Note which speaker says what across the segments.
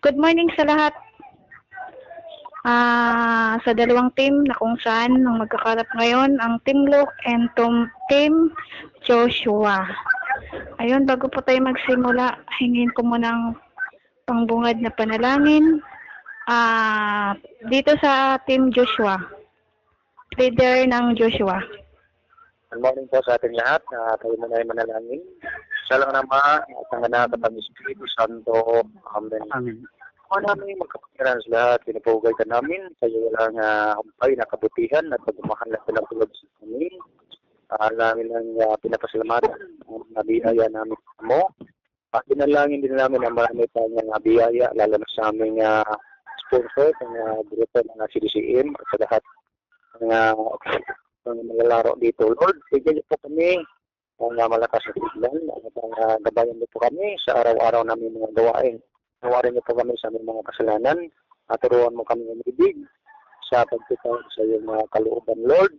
Speaker 1: Good morning sa lahat. Sa dalawang team na kung saan ang magkakarap ngayon ang Team Luke and Team Joshua. Ayun, bago po tayo magsimula, hingin ko muna ng pangbungad na panalangin. Dito sa Team Joshua, leader ng Joshua.
Speaker 2: Good morning po sa ating lahat. Kayo muna ay manalangin. Sa lang Ama at ang Anak at ang Espiritu Santo. Amen. Amen. Mga namin magkapagkiran sa lahat, pinapugay ka namin. Kayo walang humpay na kabutihan at pagmamahal na pinagtulog sa kami. Namin ang pinapasalamatan ang nabiyaya namin mo. At dinalangin din namin ang marami pang biyaya, lalo na sa aming sponsor, ang grupo ng CDCM at sa lahat ng malalaro dito. Lord, bigyan niyo po kami ng malakas na tiglan at gabayan niyo po kami sa araw-araw namin mga gawain. Tawarin niyo po kami sa aming mga kasalanan at turuan mo kami ng ibig sa pagtitawag sa iyong mga kalooban, Lord.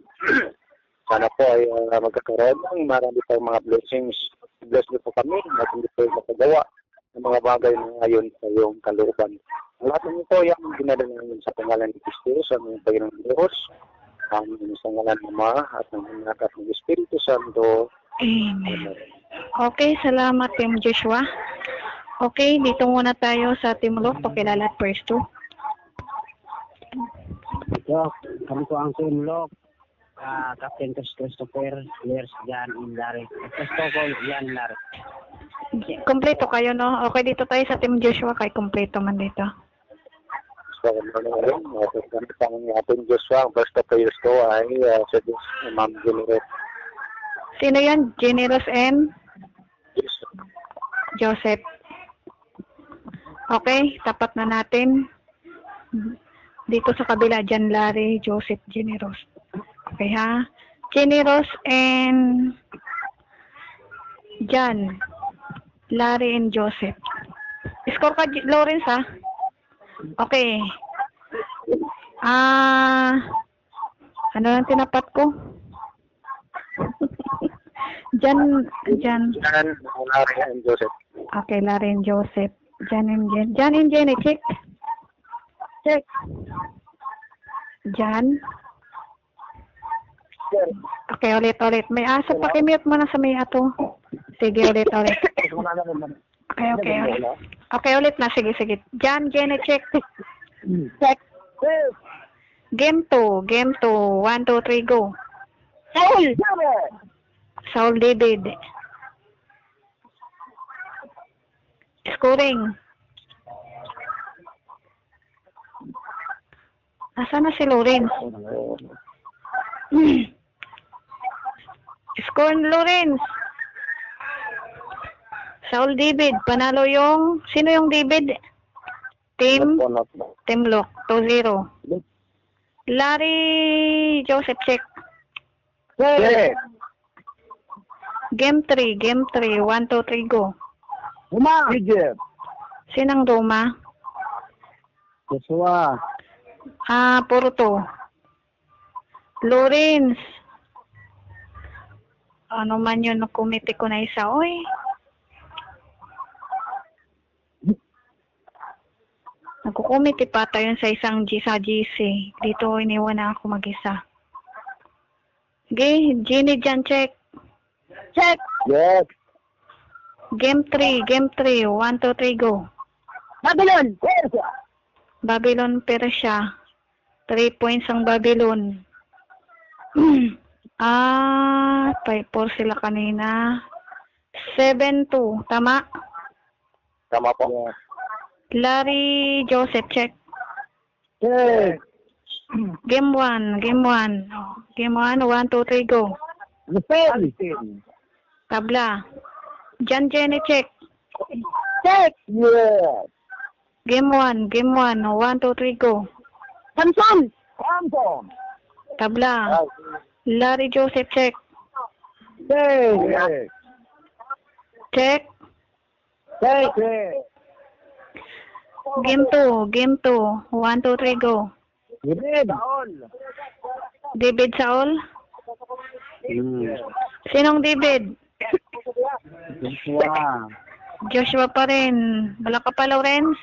Speaker 2: Sana po ay magkakaroon ng marami pang mga blessings. Bless niyo po kami at hindi po makagawa ng mga bagay na ngayon sa iyong kalooban. Ang lahat ng ito ay ang dinadalangin sa pangalan ni Kristo sa mga Panginoong Diyos. Sa ngalan ng Ama at ng Anak at ng Espiritu Santo.
Speaker 1: Amen. Okay, salamat Team Joshua. Okay, dito muna tayo sa Team Luke. Pakilala at first two.
Speaker 3: Ito, kami po ang Team Luke. Captain Christopher, players Jan and Larry. Christopher, Jan, Larry.
Speaker 1: Kompleto kayo, no? Okay, dito tayo sa Team Joshua. Kay kompleto man dito.
Speaker 2: So, ngayon, gamit ang ating Joshua. Ang first of players ko ay sa Ma'am Generous.
Speaker 1: Sino yan? Generous and Joseph. Okay, tapat na natin. Dito sa kabila, Jan, Larry, Joseph, Generous. Okay ha? Generous and Jan, Larry and Joseph. Score ka, Lawrence ha? Okay. Ano lang tinapat ko? Jan,
Speaker 2: Larry and Joseph.
Speaker 1: Okay, Larry and Joseph. Jan and Jenny, check. Check. Jan. Okay, ulit. May aso, pakimute mo na sa may ato. Sige, ulit. Okay, ulit. Okay, ulit na. Sige. Jan, Jenny, check. Check. Game 2. 1, 2, 3, go. Saul David. Scoring. Nasaan na si Lawrence? Score Lawrence. Saul David. Panalo yung... Sino yung David? Team Luke. 2-0. Larry Joseph, check. Game 3. 1, 2, 3, go.
Speaker 3: Roma!
Speaker 1: Sinang Roma?
Speaker 3: Joshua.
Speaker 1: Puro to. Lawrence. Ano man yun, kumiti ko na isa. Oy. Nagkukumiti pa tayo sa isang sa GC. Dito iniwan na ako mag-isa. Okay, Jenny Jan, check. Check.
Speaker 3: Yes.
Speaker 1: Game 3. 1, 2, 3, go.
Speaker 3: Babylon!
Speaker 1: Babylon, Persia. 3 points ang Babylon. 5-4 sila kanina. 7-2. Tama?
Speaker 2: Tama po.
Speaker 1: Larry Joseph, check.
Speaker 3: Yes.
Speaker 1: Game 1. Game 1, 1, 2, 3, go. Tabla. Jan Jenny, check.
Speaker 3: Check! Yes.
Speaker 1: Game 1. 1, 2, 3, go.
Speaker 3: Samson!
Speaker 1: Tabla. Larry Joseph, check.
Speaker 3: Yes.
Speaker 1: Check.
Speaker 3: Check!
Speaker 1: Game 2. 1, 2, 3, go. David Saul. Sinong David?
Speaker 3: Joshua.
Speaker 1: Joshua pa rin. Wala ka pa, Lawrence?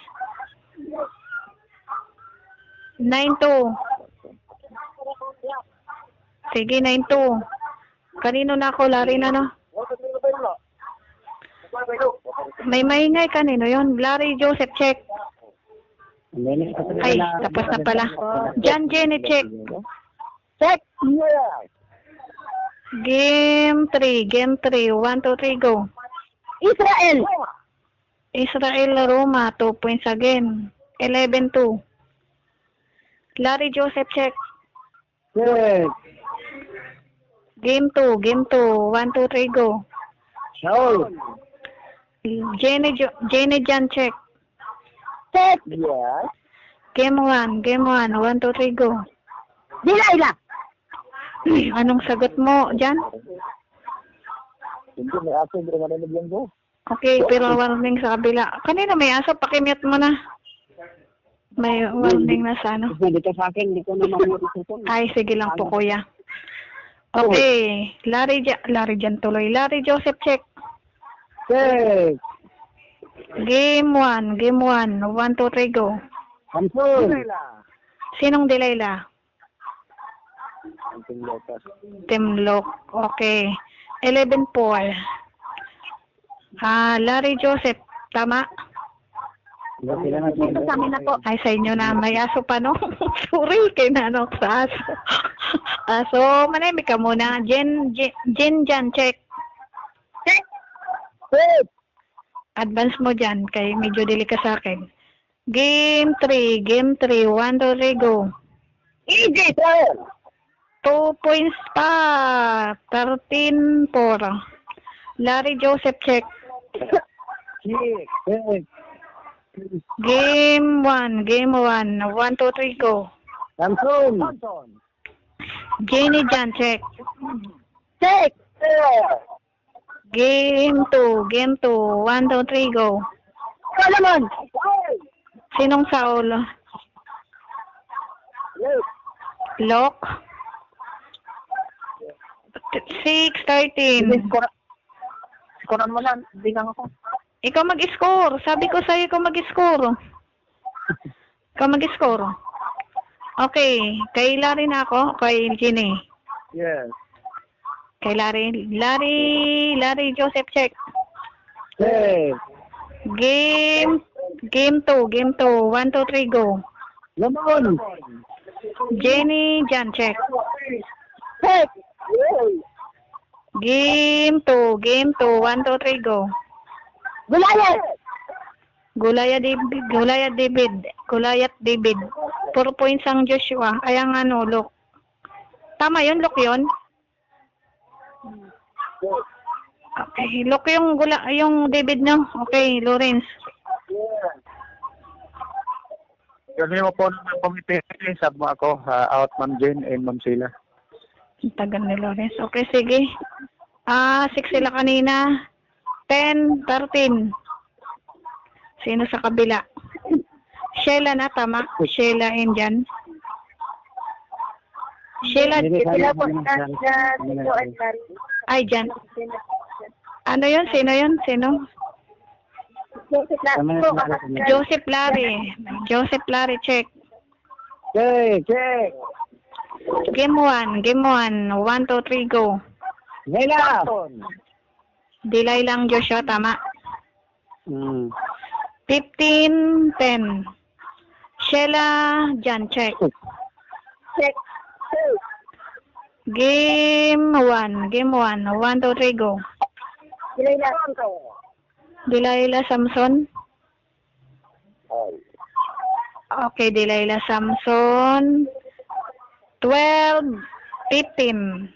Speaker 1: 9-2. Sige, 9-2. Kanino na ako, Larry na, no? May maingay, kanino yon? Larry Joseph, check. Ay, tapos na pala. John Jenny, check.
Speaker 2: Check! Yeah!
Speaker 1: Game 3. 1, 2, 3, go.
Speaker 3: Israel!
Speaker 1: Israel Roma, 2 points again. 11-2. Larry Joseph, check.
Speaker 3: Check!
Speaker 1: Game 2. 1, 2, 3, go.
Speaker 3: Saul!
Speaker 1: Jenny Jan, check.
Speaker 3: Check!
Speaker 2: Yeah!
Speaker 1: Game 1. 1, 2, 3, go.
Speaker 3: Delilah!
Speaker 1: Anong sagot mo, Jan?
Speaker 2: Hindi, may aso, hindi rin nalagyan ko.
Speaker 1: Okay, pero warning sa kabila. Kanina may aso, pakimute mo na. May warning na sa ano.
Speaker 3: Dito sa akin, hindi ko na mamuri sa ito.
Speaker 1: Ay, sige lang po, kuya. Okay, Larry Jan tuloy. Larry Joseph, check.
Speaker 3: Check!
Speaker 1: Game 1. 1, 2, 3, go.
Speaker 3: Samson!
Speaker 1: Sinong Delilah?
Speaker 2: Anting lotas.
Speaker 1: Timlock. Okay. 11-4. Larry Joseph, tama?
Speaker 3: Dito sa amin na po.
Speaker 1: Ay, sa inyo na. May aso pa, no? Sorry, kay nanok sa aso. So, manahimik ka muna. Jen Jan, check.
Speaker 3: Check! Check!
Speaker 1: Advance mo dyan, kay medyo dili ka sa akin. Game 3. 1, 2, 3, go.
Speaker 3: Israel!
Speaker 1: 2 points pa. 13-4. Larry Joseph, check.
Speaker 3: Check! Check!
Speaker 1: Game 1. 1, 2, 3, go.
Speaker 3: Samson!
Speaker 1: Jenny Jan, check.
Speaker 3: Check!
Speaker 1: Game 2. 1, 2, 3, go.
Speaker 3: Solomon!
Speaker 1: Sinong Saul? Lock? 6-13.
Speaker 2: Sikoran mo lang, hindi lang ako.
Speaker 1: Ikaw mag-score. Sabi ko sa'yo, ikaw mag-score. Ikaw mag-score. Okay. Kay Larry na ako. Kay Ginny.
Speaker 2: Yes.
Speaker 1: Kay Larry. Larry Joseph, check.
Speaker 3: Check!
Speaker 1: Game 2. 1, 2, 3, go.
Speaker 3: Lamon!
Speaker 1: Jenny Jan, check.
Speaker 3: Check!
Speaker 1: Game 2. 1, 2, 3, go.
Speaker 3: Goliath!
Speaker 1: Goliath David. 4 points ang Joshua. Ay, ang ano, Luke. Tama yun, Luke yun? Okay, Luke yung David, no? Okay, Lawrence.
Speaker 2: Kasi mo po ng committee, sabi mo ako, out Ma'am Jane and Ma'am Sheila.
Speaker 1: Tagal ni Lawrence. Okay, sige. 6 sila kanina. 10-13. Sino sa kabila? Sheila na, tama? Sheila Indian. Sheila,
Speaker 3: Sila po,
Speaker 1: ay, dyan. Ano yun? Sino yun? Sino? Joseph Larry, check.
Speaker 3: Check! Check!
Speaker 1: Game 1. 1, 2, 3, go.
Speaker 3: Delilah!
Speaker 1: Delay lang, Joshua, tama? 15-10. Sheila, Jan, check.
Speaker 3: Check!
Speaker 1: Game 1. 1, 2, 3, go. Delilah Samson. Okay, Delilah Samson. 12-15.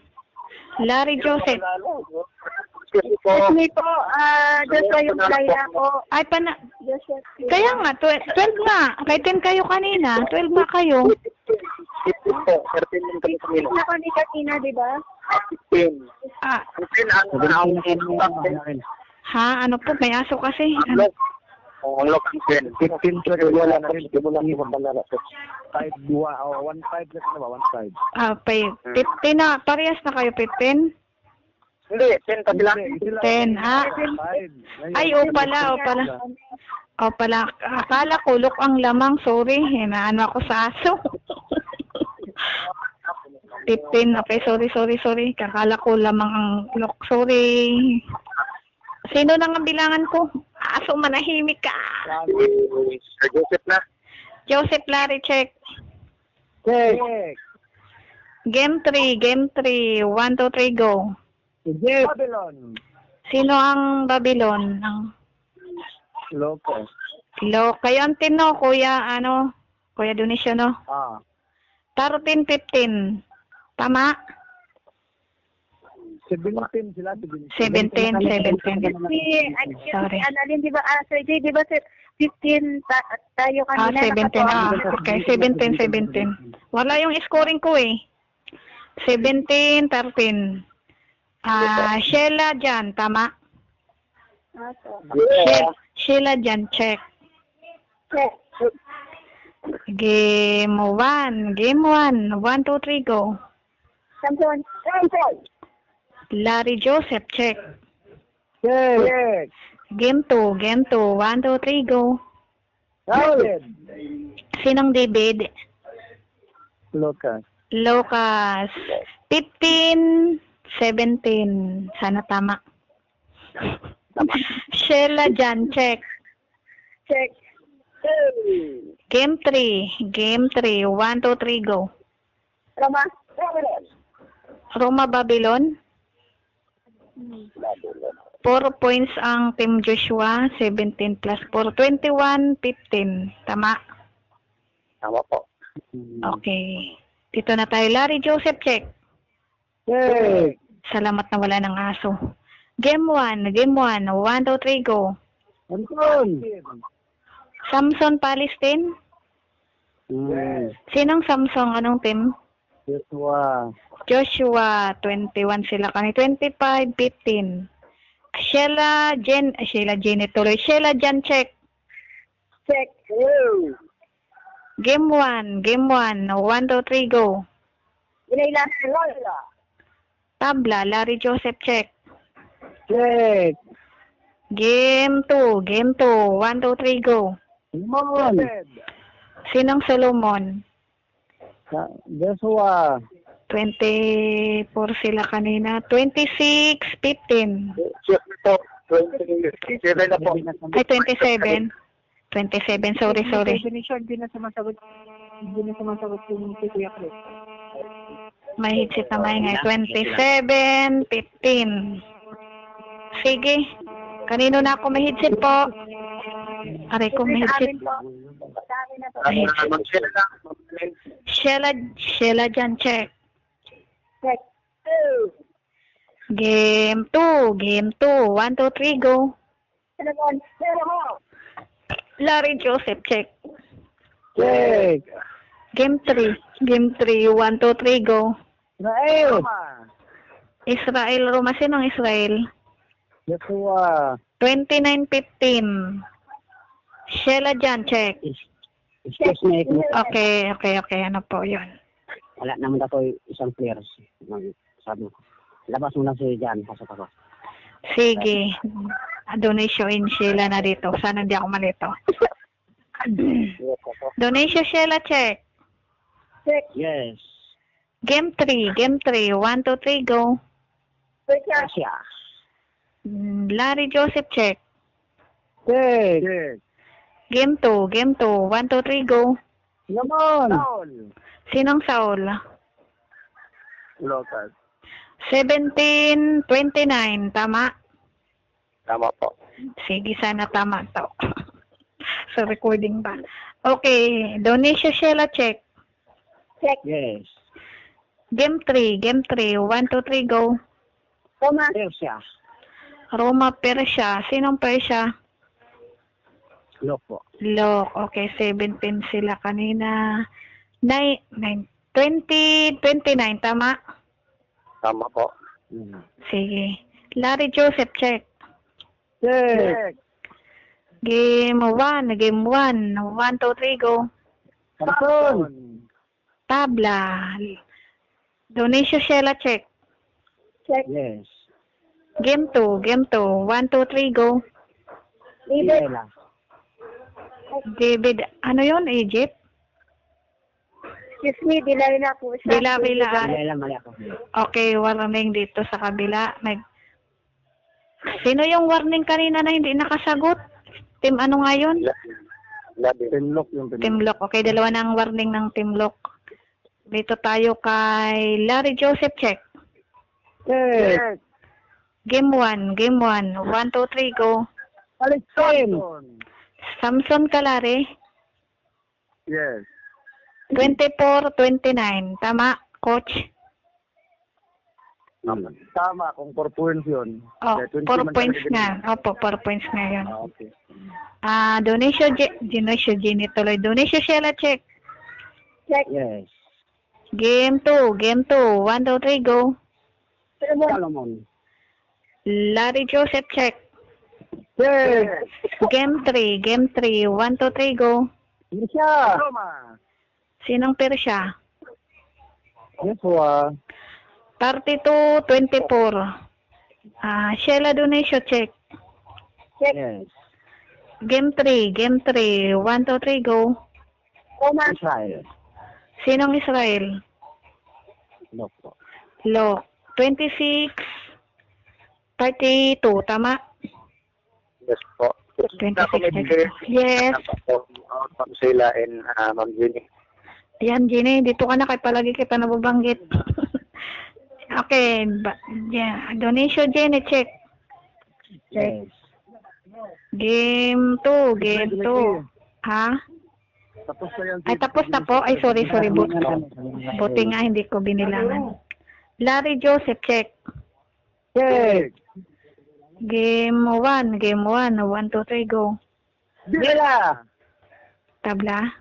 Speaker 1: Larry Joseph.
Speaker 2: Kasi
Speaker 3: po, Joshua yung playa po.
Speaker 1: Ay, kaya nga, 12 nga. Kay 10 kayo kanina. 12 nga kayo.
Speaker 2: 15 po, 13 yung kami kanina.
Speaker 3: Ako ni Katina, di ba?
Speaker 2: 15.
Speaker 1: Ah,
Speaker 2: 15
Speaker 1: ha? Ano po? May aso kasi.
Speaker 2: ang lock 10. 15 pero wala na rin. Di mo lang yung balala. 5-2 o 1-5 na ba? 1-5.
Speaker 1: 15 na. Parehas na kayo, 15?
Speaker 2: Hindi, 10 kabila.
Speaker 1: 10, ha? Ay, o pala. O pala, akala ko look ang lamang. Sorry, hinaano ako sa aso. 15. Okay, sorry. Kakala ko lamang ang look. Sorry. Sino nang ang bilangan ko? Aso, manahimik ka.
Speaker 2: Sir Joseph na.
Speaker 1: Joseph Larry, check.
Speaker 3: Check.
Speaker 1: Game 3. 1, 2, 3, go.
Speaker 3: Jeff. Babylon.
Speaker 1: Sino ang Babylon? Ang
Speaker 3: Lopez.
Speaker 1: Kayo ang tino, Kuya Dionisio, no?
Speaker 3: Ah.
Speaker 1: 13, 15. Tama?
Speaker 3: 17 sila.
Speaker 1: 17. Sorry.
Speaker 4: Annalyn, di ba, Sir J, di ba, 15 tayo kanina?
Speaker 1: 17. Okay, 17. Wala yung scoring ko eh. 17, 13. Sheila dyan, tama? Sheila dyan, check.
Speaker 4: Check.
Speaker 1: Game 1. 1, 2, 3, go.
Speaker 4: Samson.
Speaker 1: Larry Joseph, check.
Speaker 3: Check.
Speaker 1: Game 2. 1, 2, 3, go.
Speaker 3: David.
Speaker 1: Sinong David?
Speaker 3: Lucas.
Speaker 1: 15, 17. Sana tama. Sheila dyan, check.
Speaker 4: Check.
Speaker 1: Game 3. 1, 2, 3, go. Roma Babylon. 4 points ang Team Joshua. 17 plus 4. 21, 15. Tama?
Speaker 2: Tama po.
Speaker 1: Okay. Dito na tayo. Larry Joseph, check.
Speaker 3: Check.
Speaker 1: Salamat na wala ng aso. Game 1. 1, 2, 3, go.
Speaker 3: Anton.
Speaker 1: Samson Palestine. Sinong Samson? Anong team? Joshua. 21 sila kani. 25, 15. Sheila Jen tuloy. Sheila Jan, check.
Speaker 4: Check.
Speaker 1: Game 1. 1, 2, 3, go.
Speaker 4: Ginayla.
Speaker 1: Tabla. Larry Joseph, check.
Speaker 3: Check.
Speaker 1: Game 2. 1, 2, 3, go.
Speaker 3: Solomon.
Speaker 1: Sinong Solomon?
Speaker 3: Joshua.
Speaker 1: 24 sila kanina. 26, 15.
Speaker 2: Check po. 27 na po.
Speaker 1: Ay, 27. 27, sorry.
Speaker 4: Hindi na sumasagot yung Kuya Chris.
Speaker 1: May hitsit na maingay. 27, 15. Sige. Kanino na ako may hitsit po? Aray ko may hitsit. Sheila dyan, check.
Speaker 4: Check.
Speaker 1: Game 2. 1, 2, 3, go. Larry Joseph, check.
Speaker 3: Check.
Speaker 1: Game 3. 1, 2, 3, go. Israel Roma. Sinong Israel?
Speaker 3: Joshua.
Speaker 1: 29, 15. Sheila dyan, check.
Speaker 3: Excuse me.
Speaker 1: Okay. Ano po yun?
Speaker 3: Wala naman ako isang players. Sabi ko. Labas mo na si Jan. Pasok ako.
Speaker 1: Sige. Donation in Sheila na dito. Sana hindi ako malito. Donation Sheila, check.
Speaker 4: Check.
Speaker 3: Yes.
Speaker 1: Game 3. 1, 2, 3, go.
Speaker 3: Russia.
Speaker 1: Larry Joseph, check.
Speaker 3: Check.
Speaker 1: Game 2. 1, 2, 3, go.
Speaker 3: Lamon.
Speaker 1: Sinong Saul?
Speaker 3: Lucas.
Speaker 1: 17, 29. Tama?
Speaker 2: Tama po.
Speaker 1: Sige, sana tama to. Sa recording ba? Okay. Donation Sheila, check.
Speaker 4: Check.
Speaker 3: Yes.
Speaker 1: Game 3. 1, 2, 3, go.
Speaker 3: Russia.
Speaker 1: Roma, Persia. Sinong Persia?
Speaker 3: Loco.
Speaker 1: Okay, 17 sila kanina. 20, 29. Tama?
Speaker 2: Tama po.
Speaker 1: Sige. Larry Joseph, check.
Speaker 3: Check.
Speaker 1: Game 1. 1, 2, 3, go.
Speaker 3: Anton.
Speaker 1: Tabla. Donation Sheila, check.
Speaker 4: Check.
Speaker 3: Yes.
Speaker 1: Game 2. 1, 2, 3, go.
Speaker 4: Leader.
Speaker 1: David, ano yun, Egypt?
Speaker 4: Excuse me, delay na po siya.
Speaker 1: Bila.
Speaker 3: Mali lang, mali ako.
Speaker 1: Okay, warning dito sa kabila. Sino yung warning kanina na hindi nakasagot? Team ano nga yun?
Speaker 2: Labi.
Speaker 1: Team Lock. Okay, dalawa na ang warning ng Team Lock. Dito tayo kay Larry Joseph, check.
Speaker 3: Yes.
Speaker 1: Game 1. 1, 2, 3, go.
Speaker 3: Alexander.
Speaker 1: Samson Calare,
Speaker 2: Yes.
Speaker 1: 24-29. Tama, coach?
Speaker 2: Tama, kung 4 points yun.
Speaker 1: Oh, 4 points nga. Opo, 4 points nga yun.
Speaker 2: Okay.
Speaker 1: Donisio Gini tuloy. Donisio Sheila, check.
Speaker 3: Yes.
Speaker 1: Game 2. 1, 2, 3, go.
Speaker 3: Solomon.
Speaker 1: Larry Joseph, check.
Speaker 3: Yes.
Speaker 1: Game 3. 1, 2, 3, go.
Speaker 3: Isha.
Speaker 1: Sinong Persya?
Speaker 3: Yeshua.
Speaker 1: 32-24. Sheila Donisio, check.
Speaker 3: Yes.
Speaker 1: Game 3. 1, 2, 3, go.
Speaker 3: Israel.
Speaker 1: Sinong Israel?
Speaker 3: Loko.
Speaker 1: Lo. 26-32. Tama?
Speaker 2: Yes po.
Speaker 1: 26-32. Yes.
Speaker 2: Ma'am Sheila and Ma'am Jenny.
Speaker 1: Ayan, Ginny. Dito ka na kay palagi kita nababanggit. Okay. Donisio, Jenny, check.
Speaker 3: Yes.
Speaker 1: Game 2. Ha?
Speaker 2: Tapos na yan.
Speaker 1: Ay, tapos na po. Ay, sorry. Buti nga, hindi ko binilangan. Larry Joseph, check.
Speaker 3: Yes.
Speaker 1: Game 1. 1, 2, 3, go.
Speaker 3: Bila.
Speaker 1: Tabla.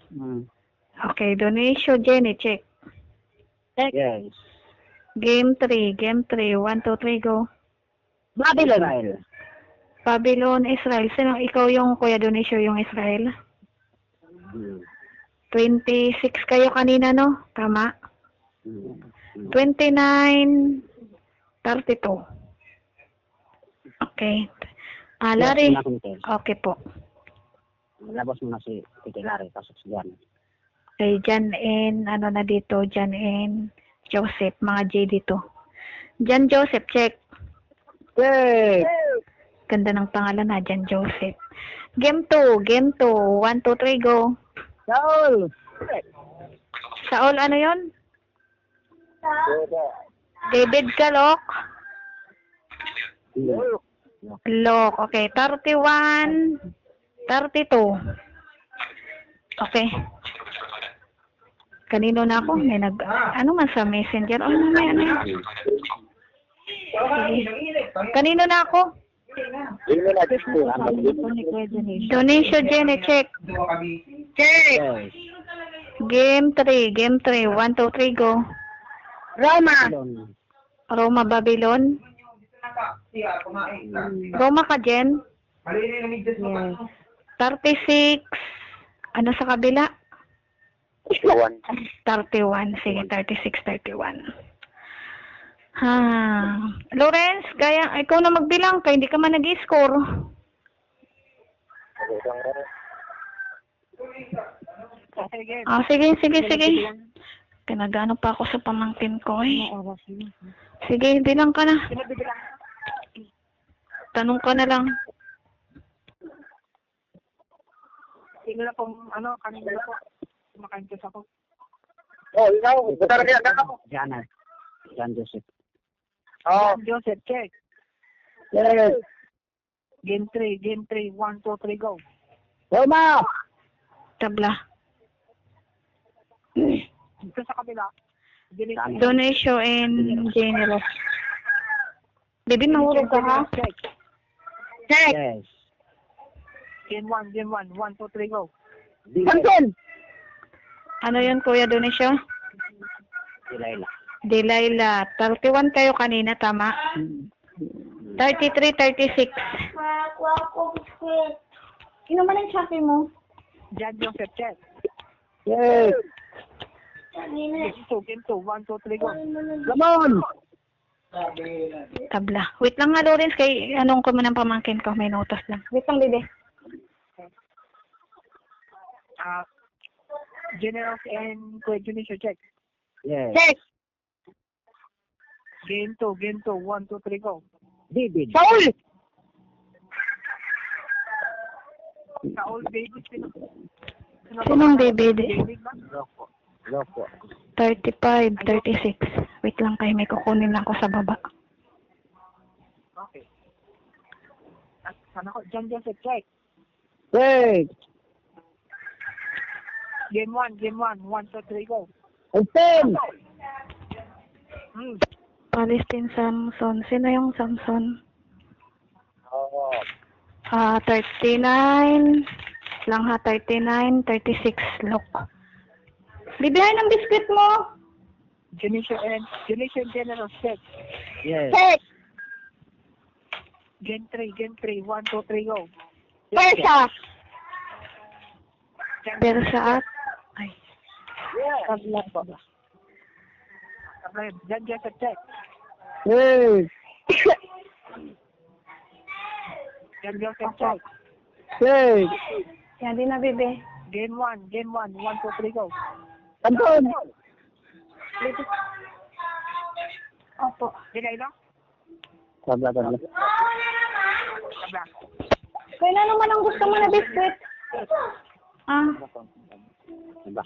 Speaker 3: Hmm.
Speaker 1: Okay, Donisio, Jenny, check.
Speaker 3: Yes.
Speaker 1: Game 3. 1, 2, 3, go.
Speaker 3: Babylon.
Speaker 1: Babylon, Israel. Sino ikaw yung Kuya Donisio yung Israel? 26 kayo kanina, no? Tama. 29-32. Okay. Larry. Okay po.
Speaker 3: Labas mo na si Titi Larry, pasok si Jan.
Speaker 1: Okay, Jan and ano na dito, Jan and Joseph, mga J dito. Jan Joseph, check.
Speaker 3: Yes.
Speaker 1: Ganda ng pangalan na, Jan Joseph. Game 2. 1, 2, 3, go.
Speaker 3: Saul.
Speaker 1: Saul, ano yon? David Galok. Lock. Okay, 31-32. Okay. Kanino na ako? May ano man sa messenger? Oh, may ano yan? Sige. Kanino na ako? Donisio, Jenny, check.
Speaker 3: Yes.
Speaker 1: Game 3. 1, 2, 3, go. Roma, Babylon. Roma ka, Jen? Yes. 36. Ano sa kabila? 31. Sige, 36-31. Lawrence, ikaw na magbilang kaya hindi ka man nag-score. Sige. Pinagano pa ako sa pamangkin ko eh. Sige, bilang ka na. Tanong ka na lang.
Speaker 4: Sino na pong, kanina po. Kumakaintos ako.
Speaker 2: Oh, ikaw. Butara niya.
Speaker 3: Jan Joseph.
Speaker 4: Jan Joseph, check.
Speaker 3: Yes.
Speaker 4: Game 3. 1, 2, 3, go.
Speaker 3: Roma.
Speaker 1: Tabla.
Speaker 4: Dito sa kabila.
Speaker 1: Donisio and Generous. Baby, mahulog ka ha?
Speaker 4: Check.
Speaker 3: Yes.
Speaker 4: Game 1. 1, 2, 3, go.
Speaker 3: Samson.
Speaker 1: Ano yun, Kuya Donisio? Delilah. 31 kayo kanina, tama? 33-36. Sino man ang chat mo?
Speaker 4: Jan Joseph, check.
Speaker 3: Yes.
Speaker 4: Game 2. 1, 2, 3, go.
Speaker 3: Lamon.
Speaker 1: Tabla. Wait lang nga, Lawrence, kay anong ko man ang pamangkin ko. May notas lang. Wait lang, Dede.
Speaker 4: Generals and Kuya Junicio, check.
Speaker 3: Yes.
Speaker 1: Check.
Speaker 4: Game 2, 1, 2, 3, go.
Speaker 3: David.
Speaker 1: Saul.
Speaker 4: Saul, David, sino?
Speaker 1: Sinong David?
Speaker 4: David ba?
Speaker 3: Loko.
Speaker 1: 35, 36. Wait lang kayo, may kukunin lang ako sa baba.
Speaker 4: Okay. At sana ko, John Joseph, check.
Speaker 3: Check.
Speaker 4: Game 1, 1, 2, 3, go.
Speaker 3: Open.
Speaker 1: Palestine Samson. Sino yung Samson?
Speaker 2: Oo.
Speaker 1: 39. Lang ha, 39, 36. Look. Bibigay ng biscuit mo.
Speaker 4: Junicio and Generals, check.
Speaker 3: Yes.
Speaker 1: Check.
Speaker 4: Game 3, 1, 2, 3, go.
Speaker 1: Persa. Persa at... Ay.
Speaker 4: Tabla po. John Joseph, check.
Speaker 3: Yes.
Speaker 4: John Joseph, check.
Speaker 3: Check.
Speaker 1: Yan din na, bebe.
Speaker 4: Game 1, 1, 2, 3, go.
Speaker 3: Anton.
Speaker 1: Opo.
Speaker 4: Dinay, no?
Speaker 3: Tabla.
Speaker 4: Tabla.
Speaker 1: Kaya na naman ang gusto mo na biscuit?
Speaker 3: Tabla.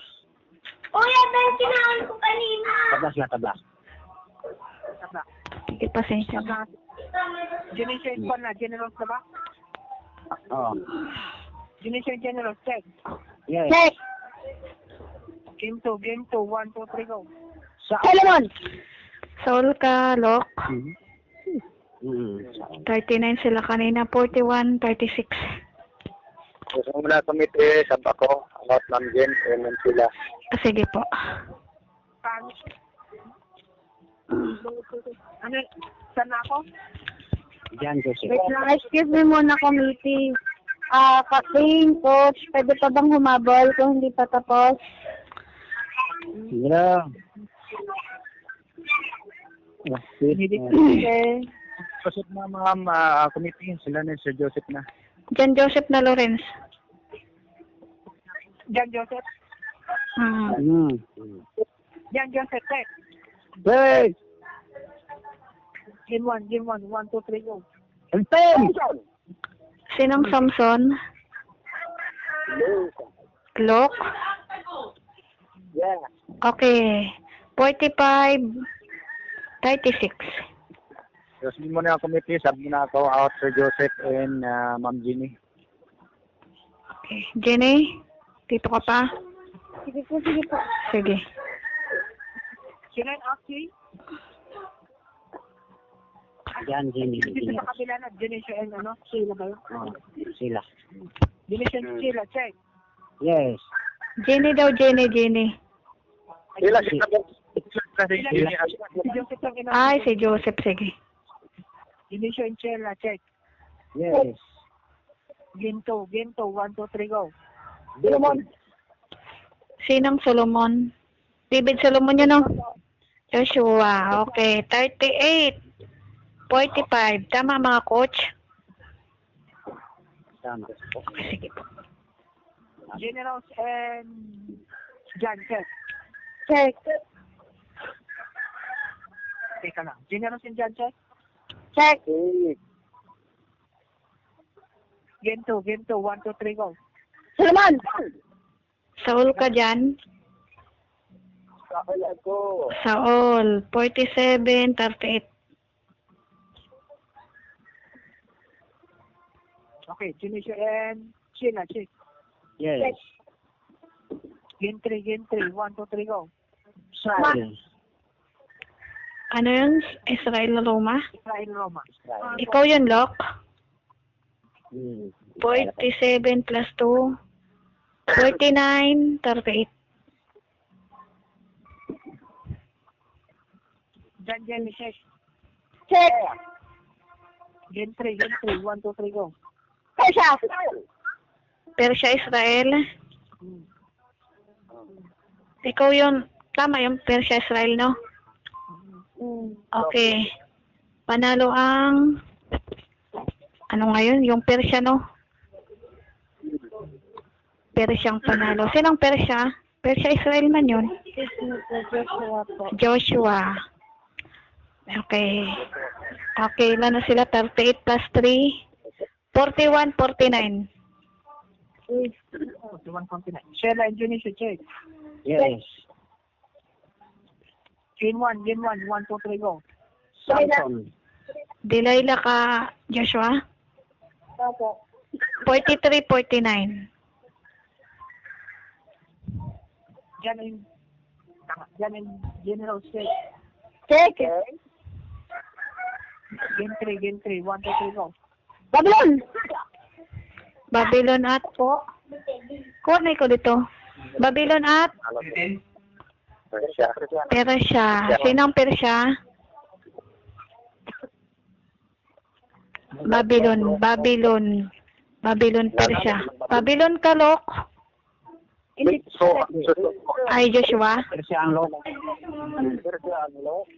Speaker 1: Kuya, dahil kinaon ko kanina.
Speaker 3: Tabla.
Speaker 4: Tabla.
Speaker 1: Sige, pasensya.
Speaker 4: Tabla. Junicio and Juan na, Generals na ba?
Speaker 3: Oo.
Speaker 4: Junicio and Generals, check.
Speaker 3: Yes.
Speaker 1: Check.
Speaker 4: Game 2, 1, 2, 3, go.
Speaker 1: Solomon. Saul ka, Lok. 39 sila kanina. 41, 36.
Speaker 2: Gusto mo na committee, sab ako, about ng Jen, and sila.
Speaker 1: Sige po.
Speaker 4: Ano, saan na ako?
Speaker 3: John Joseph.
Speaker 1: Wait lang, excuse me muna, committee. Captain, coach, pwede pa bang humabol kung hindi pa tapos?
Speaker 3: Yeah.
Speaker 1: Okay.
Speaker 2: Pasok na ma'am, committee, sila na Sir Joseph na.
Speaker 1: John Joseph na Lawrence.
Speaker 4: John Joseph. John Joseph, check.
Speaker 3: Check.
Speaker 4: Game 1, 1, 2, 3, go.
Speaker 3: Anton.
Speaker 1: Sinong Samson? Lok?
Speaker 2: Yeah.
Speaker 1: Okay. 45, 36.
Speaker 2: Tapos mo na ang committee, sab mo na ako, out Sir Joseph and Ma'am Ginny.
Speaker 1: Okay. Jenny? Dito ka pa? Sige po. Sige.
Speaker 4: Sino yung Aki?
Speaker 3: John Jimmy.
Speaker 4: Dito sa kabila na, Junicio and ano? Sheila ba yun?
Speaker 3: Sila.
Speaker 4: Junicio and Sheila, check.
Speaker 3: Yes.
Speaker 1: Jenny daw, Jenny.
Speaker 2: Sila kasi
Speaker 4: Si Joseph lang ina.
Speaker 1: Ay, si Joseph. Sige.
Speaker 4: Junicio and Sheila, check.
Speaker 3: Yes.
Speaker 4: Game 2, 1, 2, 3, go.
Speaker 3: Solomon.
Speaker 1: Sinong Solomon? David Solomon yun, no? Joshua. Okay. 38. 45. Tama, mga coach?
Speaker 3: Tama.
Speaker 1: Okay, sige po.
Speaker 4: Generals and John, check.
Speaker 1: Check.
Speaker 4: Teka lang. Generals and John, check.
Speaker 1: Check.
Speaker 4: Game 2, 1, 2, 3, go.
Speaker 1: Solomon! Saul ka dyan?
Speaker 2: ako.
Speaker 1: Saul. 47, 38.
Speaker 4: Okay, Junicio and Sheila, check.
Speaker 3: Yes.
Speaker 4: Game 3, 1, 2, 3, go.
Speaker 3: Israel.
Speaker 1: Ano yun? Israel na Roma?
Speaker 4: Israel, Roma.
Speaker 1: Ikaw yun, Lok?
Speaker 3: 47.
Speaker 1: 47 plus 2. 49, 38.
Speaker 4: John, check.
Speaker 1: Check.
Speaker 4: Game 3, 1, 2, 3, go.
Speaker 1: Persia, Israel. Ikaw yun. Tama yung Persia, Israel, no? Okay. Panalo ang... Ano ngayon? Yung Persia, no? Persyang panalo. Sinong Persya? Persya Israel man yun.
Speaker 4: Joshua po.
Speaker 1: Joshua. Okay. Okay, ilan na sila? 38 plus 3. 41, 49.
Speaker 4: 129. Sheila and Junior check.
Speaker 3: Yes.
Speaker 4: Game 1, 1, 2, 3, go.
Speaker 3: Samson.
Speaker 1: Delilah ka, Joshua?
Speaker 4: Opo.
Speaker 1: 43, 49.
Speaker 4: Jan and General check.
Speaker 1: Check.
Speaker 4: Game 3, 1, 2, 3, go.
Speaker 1: Babylon! Babylon at po. Kuha ko dito. Babylon at
Speaker 2: Persya.
Speaker 1: Persya. Sinong Persya? Babylon. Persya. Babylon Kalok. Ay, Joshua.
Speaker 3: Persyang Lok.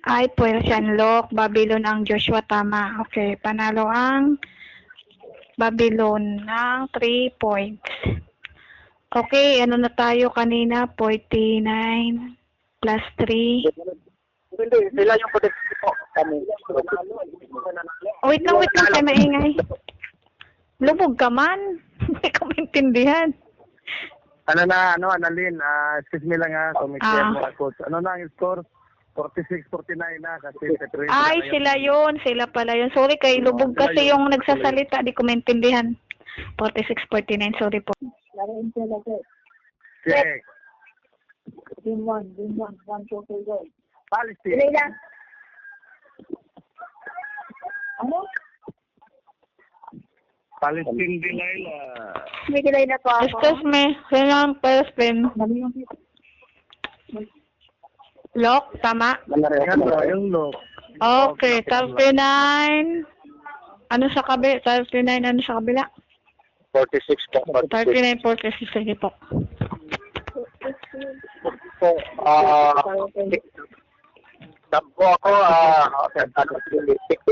Speaker 1: Ay, Persian Lok. Babylon ang Joshua. Tama. Okay. Panalo ang Babylon ng 3 points. Okay. Ano na tayo kanina? 49 plus 3.
Speaker 2: Hindi, sila yung protect po. Kami.
Speaker 1: Wait lang. Kaya maingay. Lubog ka man. Hindi ko maintindihan.
Speaker 5: Annalyn, excuse me lang ha,
Speaker 1: Ah.
Speaker 5: mo coach. Ano na ang score? 46-49 na kasi Petro.
Speaker 1: Ay, sila yun. Sila pala yun. Sorry kay lubog kasi yung nagsasalita. Di ko maintindihan. 46-49. Sorry po.
Speaker 5: Check.
Speaker 4: Game 1, 1, 2, 3, go.
Speaker 5: Palestine.
Speaker 4: Ano?
Speaker 5: Palestine Delilah.
Speaker 4: May kilay na po ako.
Speaker 1: Excuse me. Sinang Palestine?
Speaker 4: Mali yung people.
Speaker 1: Lok, tama?
Speaker 5: Yung look.
Speaker 1: Okay, 39. Ano sa kabila? 39, ano sa kabila?
Speaker 2: 46 po.
Speaker 1: 39, 46. Sige po.
Speaker 2: So, Tampo ako, 52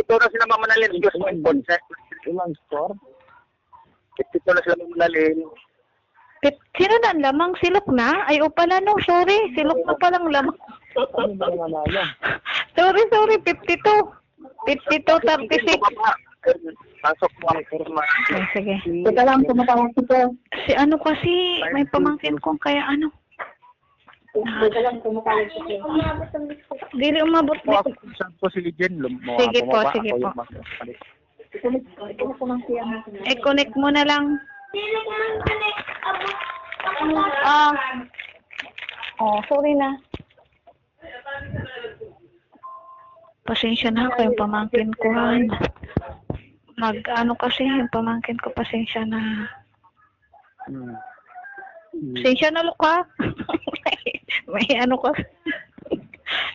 Speaker 2: na sila mamanalin. Excuse me, Ponce.
Speaker 3: Ilang score?
Speaker 2: 52 na sila mamanalin.
Speaker 1: Sino na ang lamang? Silok na? Ay, o pala no. Sorry. Silok na palang lamang.
Speaker 3: Ano ba naman nanalo?
Speaker 1: Sorry. 52. 52, 36.
Speaker 2: Pasok po ako.
Speaker 1: Okay, sige.
Speaker 4: Teka lang, tumatawag ko.
Speaker 1: Si ano kasi, may pamangkin kong kaya ano.
Speaker 4: Teka lang, tumatawag ko.
Speaker 1: Dili umabot.
Speaker 5: Saan po si Jen?
Speaker 1: Sige po.
Speaker 4: Ito ko lang siya.
Speaker 1: I-connect mo na lang. Sorry na. Pasensya na ako yung pamangkin ko. Mag-ano kasi yung pamangkin ko, pasensya na. Pasensya na, Luka. May ano ko.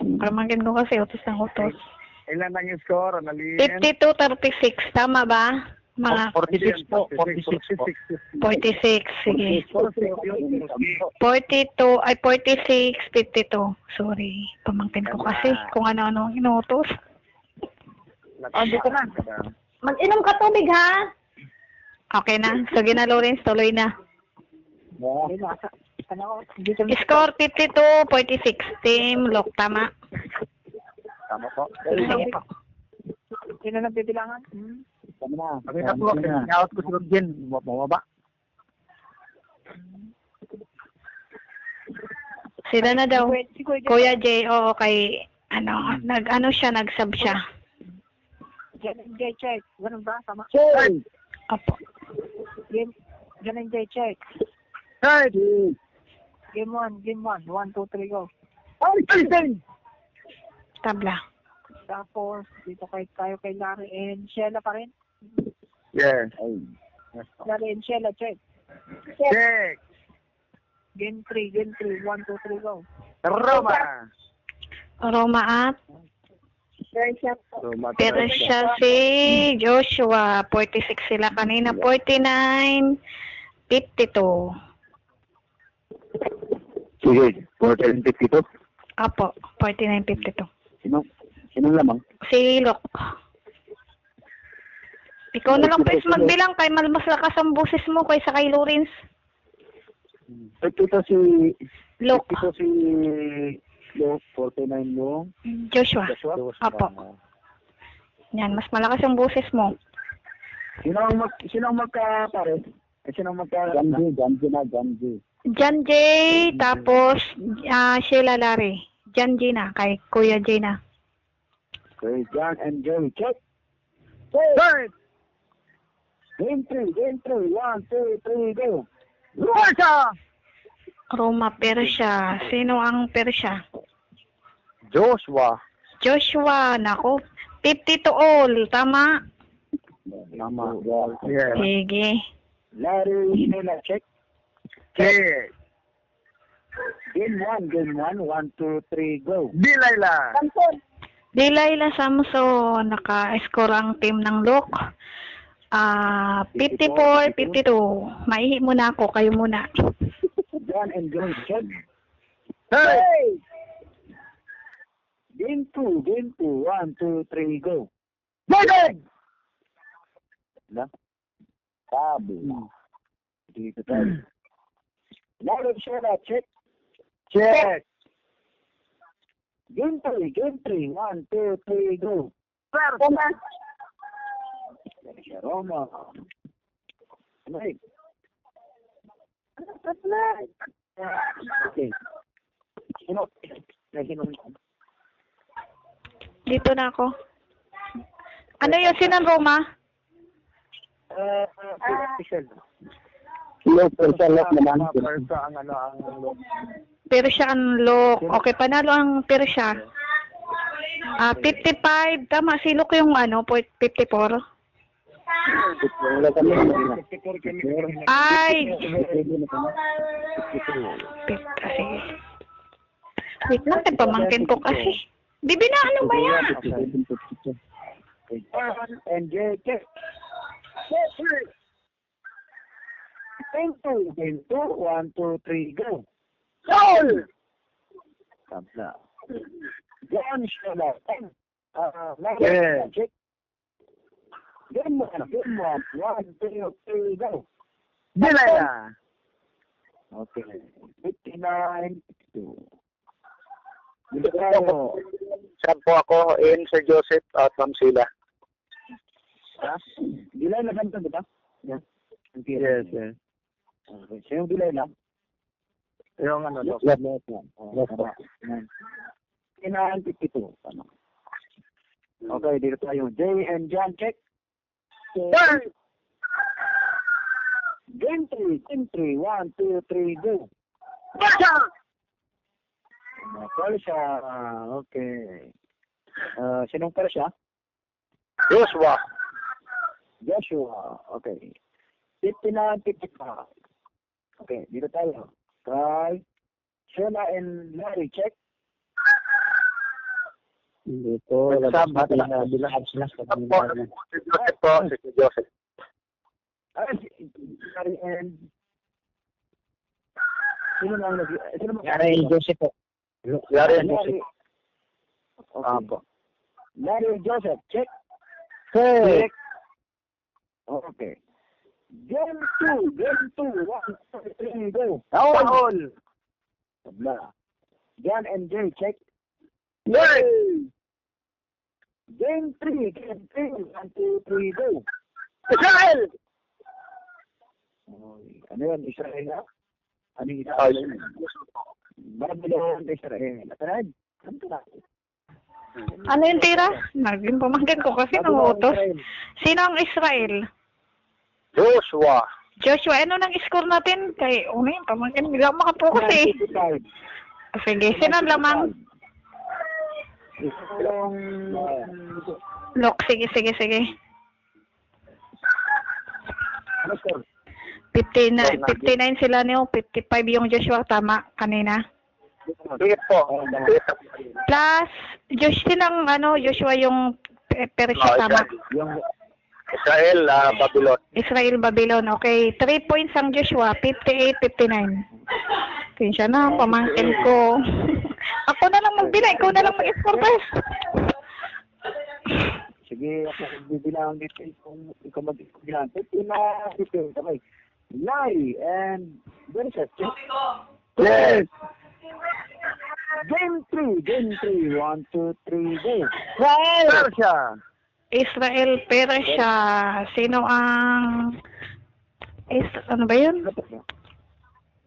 Speaker 1: Pamangkin ko kasi utos ng utos.
Speaker 5: Ilan ang score, Annalyn?
Speaker 1: 52-36, tama ba? Mga
Speaker 5: 46 po.
Speaker 1: 46, sige. 42, ay 46, 52. Sorry, pamangkin ko kasi kung ano-ano ang inutos.
Speaker 4: Dito na.
Speaker 1: Mag-inom ka tubig, ha? Okay na. Sige na, Lawrence. Tuloy na. Score 52-46. Team Lok. Tama.
Speaker 5: Tama po.
Speaker 1: Sige po.
Speaker 4: Sino nagbibilangan?
Speaker 3: Tama na.
Speaker 5: Sabi na po, out ko si Jen. Bumaba.
Speaker 1: Sila na daw.
Speaker 4: Si Kuya
Speaker 1: Kuya J, oo, kay, nag-sub siya.
Speaker 4: J check. Ganun ba? Tama.
Speaker 1: Opo.
Speaker 4: Game J check.
Speaker 5: Hey!
Speaker 4: Game 1, 1, 2, 3, go.
Speaker 1: Tabla.
Speaker 4: Tapos, dito tayo kay Larry and Sheila pa rin.
Speaker 5: Yes.
Speaker 4: Larry and Sheila, check.
Speaker 5: Check.
Speaker 4: Game 3, 1, 2, 3, go.
Speaker 5: Roma.
Speaker 1: Roma at
Speaker 5: Roma.
Speaker 1: pero siya si Joshua. 46 sila kanina. 49, 52.
Speaker 2: Sige, 42.
Speaker 1: Apo, 49, 52.
Speaker 2: Sinong lamang?
Speaker 1: Si Lok. Ikaw na lang, please, magbilang kay mas lakas ang boses mo kaysa kay Lawrence.
Speaker 5: Ito si
Speaker 1: Luke.
Speaker 5: ito si Luke 49 yung
Speaker 1: Joshua.
Speaker 5: Joshua.
Speaker 1: Apo. Yan, mas malakas yung boses mo.
Speaker 5: Sino ang magkapare? Sino ang magka Janji.
Speaker 1: John J. Tapos Sheila Larry. John J na. Kay Kuya J na.
Speaker 5: Okay, John and Jerry, check. Third. Game 3. 1, 2, 3, go. Russia!
Speaker 1: Roma Persia. Sino ang Persia?
Speaker 5: Joshua.
Speaker 1: Joshua. Nako. 50 to all. Tama.
Speaker 5: Tama. Yes.
Speaker 1: Sige.
Speaker 5: Larry, Sheila, check. Check. Game 1. 1, 2, 3, go. Dilayla.
Speaker 1: Delilah Samson. Naka-score ang team ng Luke. 54-52. Maihi muna ako. Kayo muna.
Speaker 5: John and John, check. Hey! Game 2. 1, 2, 3, go. Morgan! Na? Sabi. Dito tayo. Larry, Sheila, check. Check. Game 3. 1, 2, 3, go. Roma. Right. Okay. Sino?
Speaker 1: Dito na ako. Ano yung sinan Roma? Persia ang Luke. Okay, panalo ang Persia. 55. Tama, si Luke yung 54. Ay! Sige. Wait lang, pamangkin ko kasi. Bibi na, ano ba yan?
Speaker 5: And check. Game 2. 1, 2, 3, go. Goal! Tabla. John Sheila. Check. Game 1. 1, 2, 3, go. Dilayla. Okay. 59-2. Dito tayo.
Speaker 2: Saan po ako? In Sir Joseph at Ma'am Sheila.
Speaker 5: Dilayla ganito, di ba? Yes. Yes. Okay. So yung Dilayla? Yung left. 52. Okay, dito tayo. Jay and John, check. Turn! Game 3. 1, 2, 3, go. Persia. Okay. Sinong Persia?
Speaker 2: Joshua.
Speaker 5: Okay. 59-55. Okay, dito tayo. Try. Sheila and Larry, check. Dito.
Speaker 2: Joseph po. Si Joseph.
Speaker 5: Larry and... Sino
Speaker 3: Larry and Joseph po.
Speaker 2: Larry and Joseph.
Speaker 5: Okay. Larry and Joseph, check. Check. Okay. Game 2. 1, 2, 3, go. All. Tabla. John and Jay, check. Yay! Game 3. 1, 2, 3, go. Israel! Ano yun? Israel na? Ano yung Israel? Babylon, Israel. Atanad?
Speaker 1: Ano yung tira? Naging pamangkin ko kasi nangutos. Sino ang Israel?
Speaker 2: Joshua.
Speaker 1: Joshua, ano nang score natin? Kay yung pamangkin. Hindi ako makapokus eh. Sige, sino ang lamang? Look, sige. 59 sila niyo, 55 yung Joshua, tama, kanina.
Speaker 2: Sige po.
Speaker 1: Plus, Joshua yung Persia, tama.
Speaker 5: Yung
Speaker 2: Israel, Babylon.
Speaker 1: Israel, Babylon, okay. 3 points ang Joshua, 58-59. Kaya na, pamangkin ko. Ako na lang magbila, ikaw na lang mag-score first.
Speaker 5: sige, ako bibilang dito kung ikaw mag-score. 59, okay. Larry and Versa, check. Check. Game 3. 1, 2, 3, go. Persia.
Speaker 1: Israel, Persia. Sino ang... ano ba yun?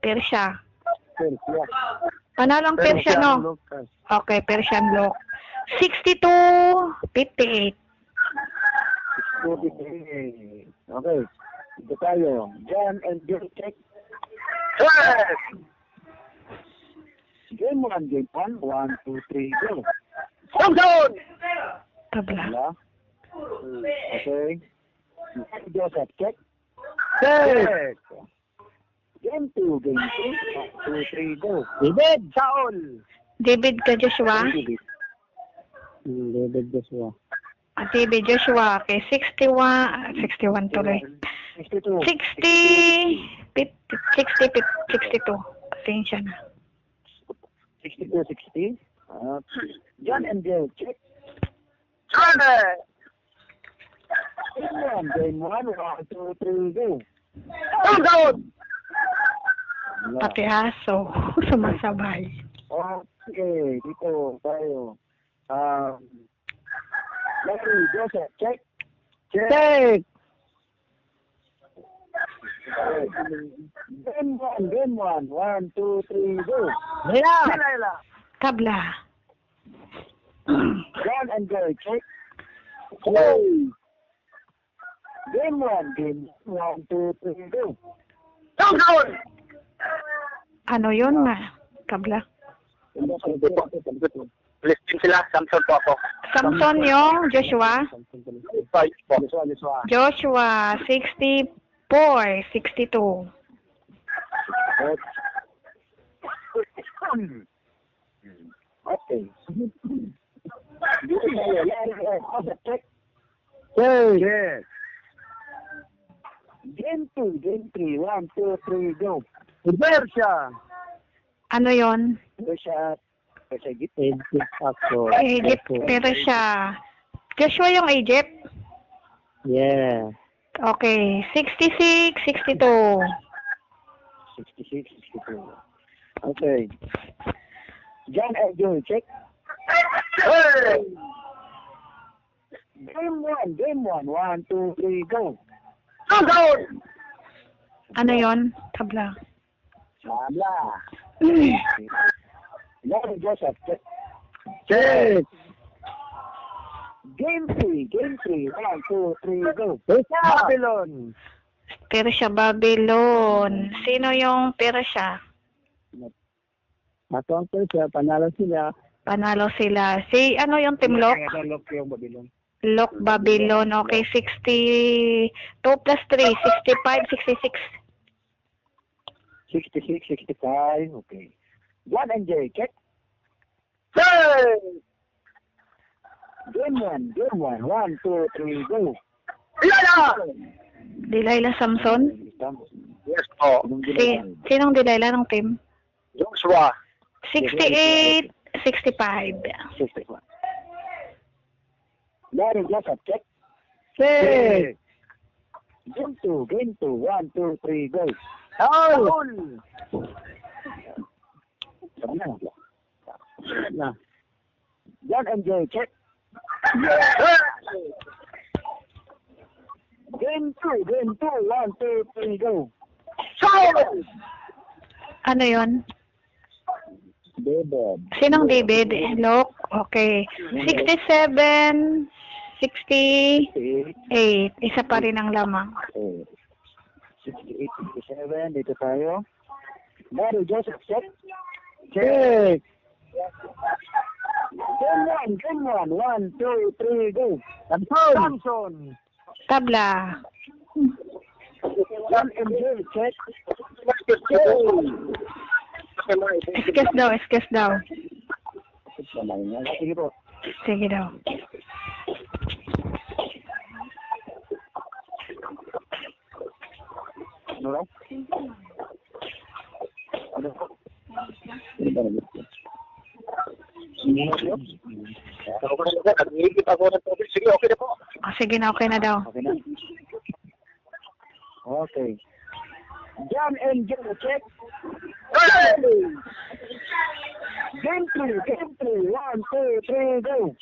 Speaker 1: Persia.
Speaker 5: Persia.
Speaker 1: Panalo ang Persia, no?
Speaker 5: Lucas.
Speaker 1: Okay, Persian lock. 62-58.
Speaker 5: Okay. Ito tayo. John and Joe check. Check! Game 1, game 1. 1, 2, 3, go. Samson!
Speaker 1: Tabla.
Speaker 5: Wala. Okay. Joseph, check. Check! Game 2, game 2. 1, 2, 3, go. David, Saul!
Speaker 1: David ka, Joshua.
Speaker 3: David Joshua.
Speaker 1: David Joshua. Okay, 61 tuloy.
Speaker 5: 62.
Speaker 1: 62. Pasensya na.
Speaker 5: 62, 60. John and Joe, check. Game 1, 1, 2, 3, go.
Speaker 1: Pati aso. Sumasabay.
Speaker 5: Okay, dito tayo. Larry, Joseph, check. Check. Game 1, 1, 2, 3, go. Layla.
Speaker 1: Tabla.
Speaker 5: John and Joe, check. Check. Game 1, 2, 3, go.
Speaker 1: Ano yun na? Tabla.
Speaker 2: Listin sila, Samson po ako.
Speaker 1: Samson yung Joshua.
Speaker 5: Joshua.
Speaker 1: Joshua, 64, 62.
Speaker 5: Okay. Dito tayo. Larry, check. Check. Game 2, game 3. 1, 2, 3, go. Persia.
Speaker 1: Ano yon?
Speaker 5: Persia, Egypt.
Speaker 3: Egypt ako.
Speaker 1: Egypt, Persia. Joshua yung Egypt?
Speaker 3: Yeah.
Speaker 1: Okay, 66, 62.
Speaker 5: 66, 62. Okay. John and Joe, check. Game 1, 1, 2, 3, go.
Speaker 1: Ano yon? Tabla.
Speaker 5: Sabla. Larry, Joseph, check. Check. Game 3, 1, 2, 3, go. Babylon.
Speaker 1: Persia, Babylon. Sino yung Persia?
Speaker 3: Ako ang Persia, panalo sila.
Speaker 1: Panalo sila. Si, ano yung Team Lock?
Speaker 5: Lock yung Babylon.
Speaker 1: Lock, Babylon. Okay, 62 plus 3, 65, 66.
Speaker 5: 66, 65, okay. John and Jay, check. Hey! Game 1, 1, 2, 3, go.
Speaker 1: Delilah Samson?
Speaker 2: Yes po.
Speaker 1: Sinong Delilah ng team?
Speaker 2: Joshua.
Speaker 1: 68, 65.
Speaker 5: 61. Larry, Joseph, check. Check. Game 2, 1, 2, 3, go. Saul! Sabi na. John and Jay, check. Game 2, 1, 2, 3, go. Saul!
Speaker 1: Ano yon?
Speaker 5: David.
Speaker 1: Sinong David? Lock? Okay. 67, 68. Isa pa rin ang lamang.
Speaker 5: 68, 67. Dito tayo. Larry, Joseph, check. Check. Game 1, 1, 2, 3, go. Samson.
Speaker 1: Tabla.
Speaker 5: John and Jay, check.
Speaker 1: Excuse daw.
Speaker 5: Sige po.
Speaker 1: Sige daw.
Speaker 5: Ano raw? Ano po?
Speaker 2: Nag-iigit ako ng tubig. Sige, okay na po.
Speaker 1: Oh, sige na, okay na daw.
Speaker 5: Okay na. Okay.
Speaker 3: Jan and Joe, check. Hey! Game 3. 1, 2, 3, go.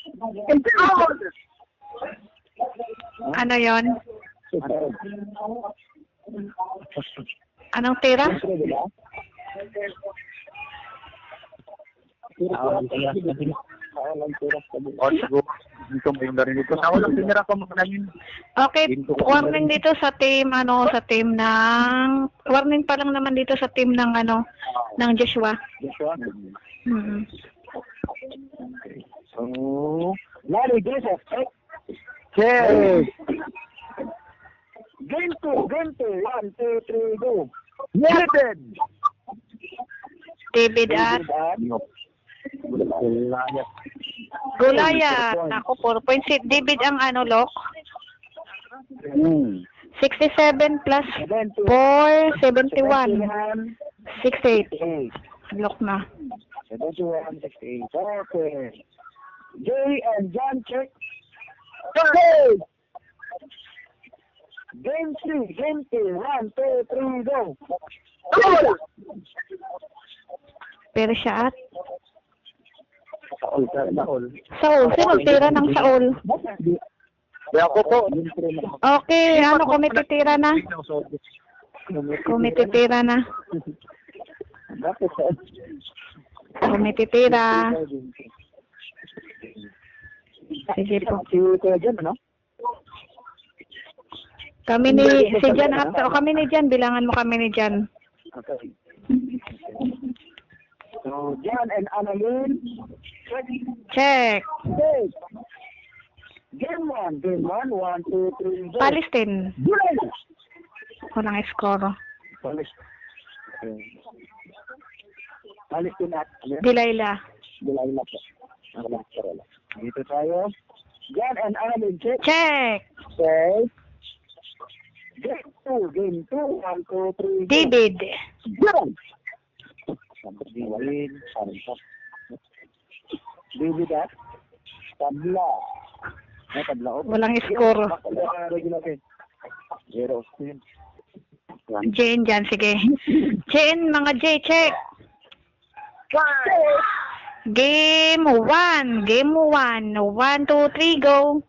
Speaker 1: Ano yon? Anong tira?
Speaker 5: O, siguro. Dito mo yung narinig ko. Sa walang tinira ko mga yun.
Speaker 1: Okay, warning dito sa team, warning pa lang naman dito sa team ng, ng Joshua.
Speaker 5: Joshua?
Speaker 1: Hmm.
Speaker 5: So,
Speaker 3: Larry Joseph, check.
Speaker 5: check!
Speaker 3: Game 2. 1, 2, 3, go.
Speaker 5: David!
Speaker 1: David at Goliath. Ako, 4 points. Si David ang Lok. 67 plus 4, 71. 68. Lok na.
Speaker 3: 71, 68. Okay. Jay and John, check. Hey! Game 3. 1, 2, 3, go.
Speaker 1: Pero siya at
Speaker 5: Saul.
Speaker 1: Saul. Sino tira ng Saul?
Speaker 5: Kaya ako po.
Speaker 1: Okay, kumititira na. Kumititira na. Kumititira. Sige po.
Speaker 3: Si Kuya John, ano?
Speaker 1: Kami ni Jan at kami ni Jan, bilangan mo kami ni Jan.
Speaker 3: Okay. So, John and Annalyn, check.
Speaker 1: Check.
Speaker 3: Hey! Game 1. 1, 2, 3, go.
Speaker 1: Palestine.
Speaker 3: Gulay!
Speaker 1: Walang score.
Speaker 3: Palestine at
Speaker 1: Delilah.
Speaker 3: Delilah po. Dito tayo. John and Annalyn, check.
Speaker 1: Check.
Speaker 3: Okay. Game 2. 1, 2, 3, go.
Speaker 1: David.
Speaker 3: Gulay! David at tabla. May tabla o?
Speaker 1: Walang score.
Speaker 3: Zero.
Speaker 1: Jane dyan, sige. Jane, mga J, check. Game 1. 1, 2, 3, go.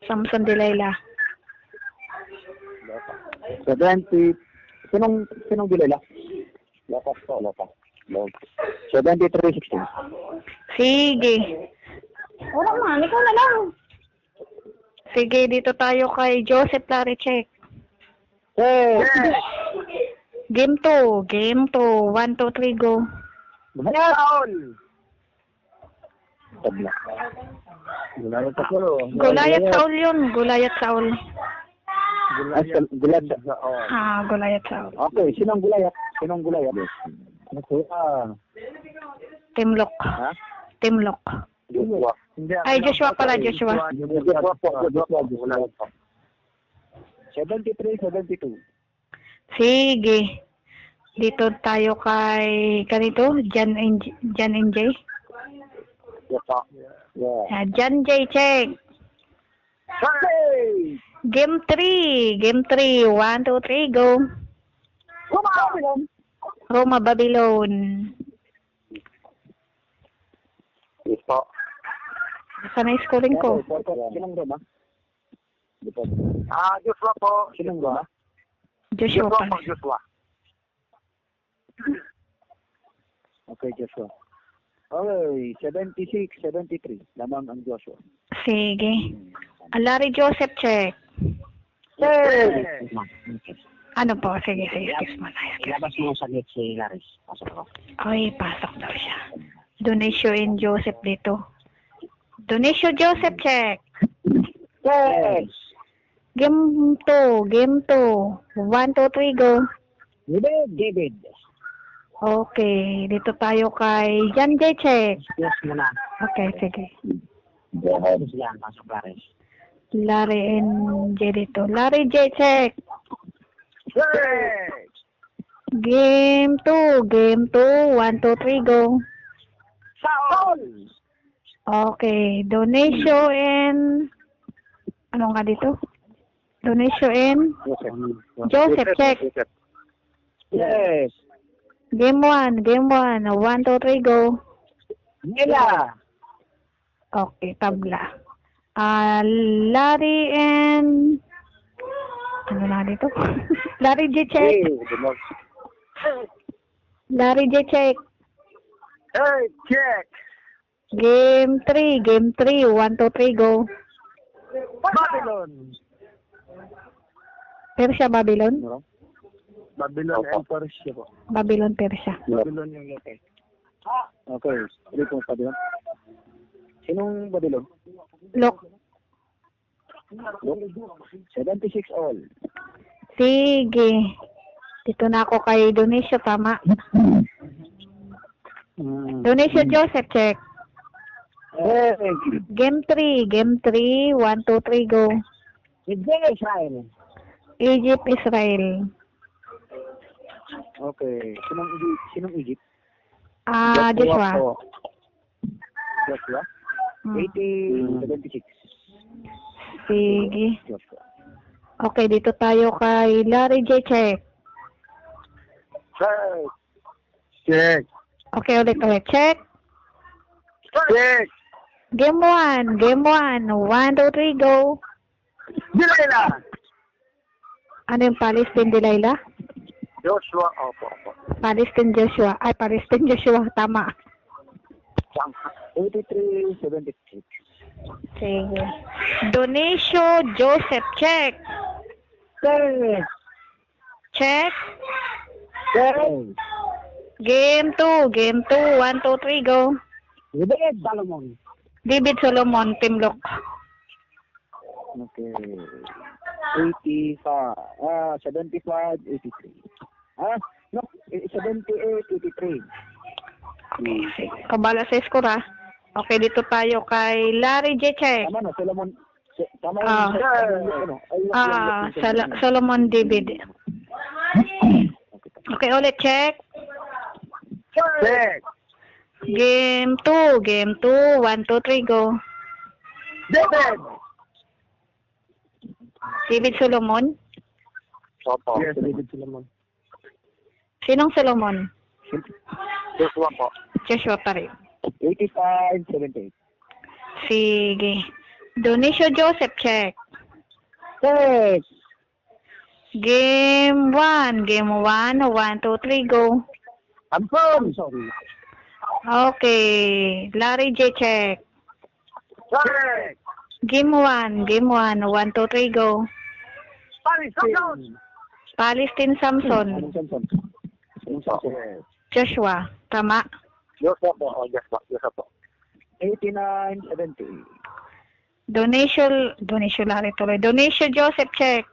Speaker 1: Samson Delilah.
Speaker 5: 70. Sinong Delilah?
Speaker 3: Lopas.
Speaker 5: 73-16.
Speaker 1: Sige. Wala man, ikaw na lang. Sige, dito tayo kay Joseph Larry, check.
Speaker 5: Hey!
Speaker 1: Game 2. 1, 2, 3, go.
Speaker 5: Tabla.
Speaker 1: Goliath Saul yun. Goliath Saul.
Speaker 5: Goliath.
Speaker 1: Goliath Saul.
Speaker 5: Okay, sinong Goliath?
Speaker 1: Team Lock.
Speaker 5: Ha?
Speaker 1: Team Lock.
Speaker 5: Joshua.
Speaker 1: Ay, Joshua pala, Joshua.
Speaker 3: 73-72.
Speaker 1: Sige. Dito tayo kay ganito, Jan and Jay.
Speaker 5: Yeah.
Speaker 1: Jan J, check.
Speaker 3: Hey!
Speaker 1: Game 3. 1, 2, 3, go. Roma, Babylon.
Speaker 5: Ito.
Speaker 1: Sana yung scoring ko.
Speaker 3: Sinong Roma?
Speaker 5: Joshua po.
Speaker 3: Sinong Roma?
Speaker 1: Joshua pala.
Speaker 5: Joshua.
Speaker 3: Okay, Joshua. Okay, 76-73. Lamang ang Joshua.
Speaker 1: Sige. Larry Joseph, check.
Speaker 3: Hey!
Speaker 1: Ano po? Sige. Excuse mo na.
Speaker 3: Ilabas mo sa net si Laris. Pasok ko.
Speaker 1: Ay, pasok daw siya. Donisio and Joseph dito. Donisio Joseph, check.
Speaker 3: Yes!
Speaker 1: Game 2. 1, 2, 3, go.
Speaker 3: David.
Speaker 1: Okay. Dito tayo kay Jan J, check.
Speaker 3: Yes muna.
Speaker 1: Okay, sige.
Speaker 3: Yan, pasok Laris.
Speaker 1: Larry and J dito. Larry J, check.
Speaker 3: Yes!
Speaker 1: Game 2. 1, 2, 3, go.
Speaker 3: Saul!
Speaker 1: Okay. Donisio and... Ano nga dito? Donicio and
Speaker 2: Joseph.
Speaker 1: Joseph, check.
Speaker 2: Joseph.
Speaker 3: Yes.
Speaker 1: Game 1, game 1. 1, 2, 3, go.
Speaker 3: Nila.
Speaker 1: Okay, tabla. Larry and... Ano na dito? Larry J. Check.
Speaker 2: Dumog.
Speaker 1: Larry J. Check.
Speaker 5: Hey, check.
Speaker 1: Game 3, game 3. 1, 2, 3, go.
Speaker 5: Babylon.
Speaker 1: Persia, Babylon?
Speaker 5: Babylon and Persia po.
Speaker 1: Babylon, Persia.
Speaker 5: Babylon yung lote.
Speaker 2: Okay. 3 points Babylon. Sinong Babylon?
Speaker 1: Look.
Speaker 2: 76 all.
Speaker 1: Sige. Dito na ako kay Donicio, tama. Donicio Joseph, check. Game 3, game 3. 1, 2, 3, go.
Speaker 3: Israel.
Speaker 1: Egypt, Israel.
Speaker 2: Okay. Sinong Egypt?
Speaker 1: Joshua.
Speaker 2: Joshua?
Speaker 1: Hmm.
Speaker 2: 76.
Speaker 1: Sige.
Speaker 2: Joshua.
Speaker 1: Okay, dito tayo kay Larry J. Check.
Speaker 5: Check.
Speaker 1: Okay, ulit. Check.
Speaker 5: Check.
Speaker 1: Game 1, game 1. 1, 2, 3, go.
Speaker 5: Delilah.
Speaker 1: Ano yung Palestine, Delilah?
Speaker 2: Joshua. Opo.
Speaker 1: Palestine, Joshua. Ay, Palestine, Joshua. Tama.
Speaker 2: 83-76.
Speaker 1: Sige. Donicio Joseph, check. Check. Game 2, game 2. 1, 2, 3, go.
Speaker 3: David Salomon.
Speaker 1: David Solomon, Team Look.
Speaker 2: Okay. 75, 83. No, 78, 83.
Speaker 1: Okay. Kabala sa score, ha? Okay, dito tayo kay Larry J. Check.
Speaker 2: Tama na, Solomon. Tama
Speaker 1: Ah. Solomon David. Okay, ulit, check.
Speaker 5: Check.
Speaker 1: Game 2, game 2. 1, 2, 3, go.
Speaker 5: David.
Speaker 1: David Solomon.
Speaker 2: Opo.
Speaker 5: Yes, David Solomon.
Speaker 1: Sinong Solomon?
Speaker 2: Joshua po.
Speaker 1: Joshua pa rin.
Speaker 2: 85, 78.
Speaker 1: Sige. Donicio Joseph, check. Game 1, game 1. 1, 2, 3, go.
Speaker 5: I'm sorry.
Speaker 1: Okay. Larry J. Check.
Speaker 5: Check.
Speaker 1: Game 1, game 1. 1, 2, 3, go.
Speaker 5: Palestine.
Speaker 1: Palestine, Samson.
Speaker 2: Samson.
Speaker 1: Joshua. Tama.
Speaker 2: Joshua po. Joshua po. 89, 70.
Speaker 1: Donicio Larry tuloy. Donicio Joseph, check.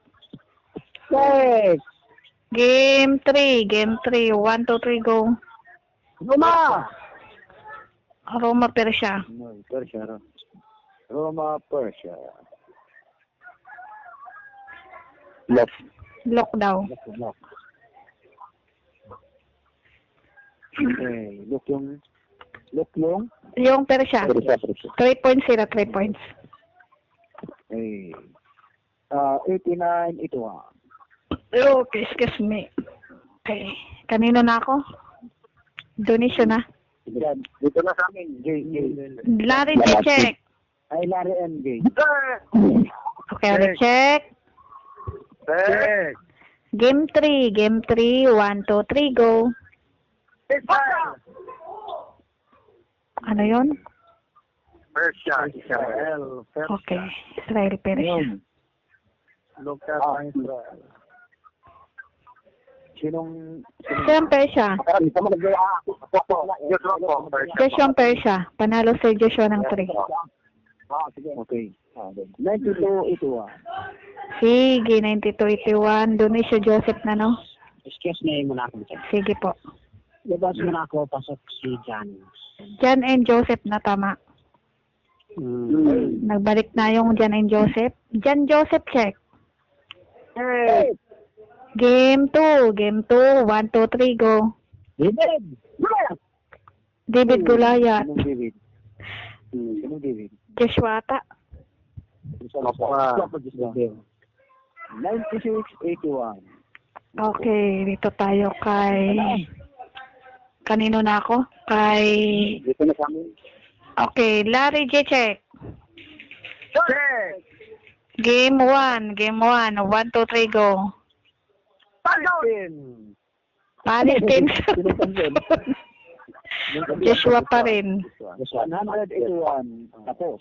Speaker 1: Game 3, game 3. 1, 2, 3, go. Roma, Persia.
Speaker 2: No, Persia. Roma, Persia.
Speaker 1: Lock daw.
Speaker 2: Okay. Look yung...
Speaker 1: Yung Persia. 3 points sila, 3 points.
Speaker 2: Okay. 89, 81.
Speaker 1: Okay, excuse me. Okay. Kanino na ako? Donicio na.
Speaker 2: Dito na sa amin. J.
Speaker 1: Larry J. Check.
Speaker 2: Ay, Larry and J.
Speaker 1: Okay, ulit check.
Speaker 5: Check.
Speaker 1: Game 3, game 3. 1, 2, 3, go.
Speaker 5: Israel.
Speaker 1: Ano yun?
Speaker 5: Persia. Israel.
Speaker 1: Okay. Israel, Persia.
Speaker 5: Look at Israel.
Speaker 2: Sinong...
Speaker 1: Siyang Persia.
Speaker 2: Joshua po.
Speaker 1: Joshua Persia. Panalo si Joshua ng 3.
Speaker 2: Okay. 92, 81.
Speaker 1: Sige, 92-81. Donicio Joseph na, no?
Speaker 3: Excuse me muna ako.
Speaker 1: Sige po.
Speaker 3: Labas muna ako, pasok si John.
Speaker 1: John and Joseph na, tama. Nagbalik na yung John and Joseph. John Joseph, check. Game 2, game 2. 1, 2, 3, go. David Goliath.
Speaker 2: Sinong David?
Speaker 1: Joshua ata.
Speaker 5: 9681.
Speaker 1: Okay, dito tayo kay... Kanino na ako? Kay...
Speaker 2: Dito na sa amin.
Speaker 1: Okay, Larry Jechek.
Speaker 5: Check!
Speaker 1: Game 1. 1, 2, 3, go.
Speaker 5: Palestine!
Speaker 1: Palestine. Joshua pa rin.
Speaker 5: 181. Tapos.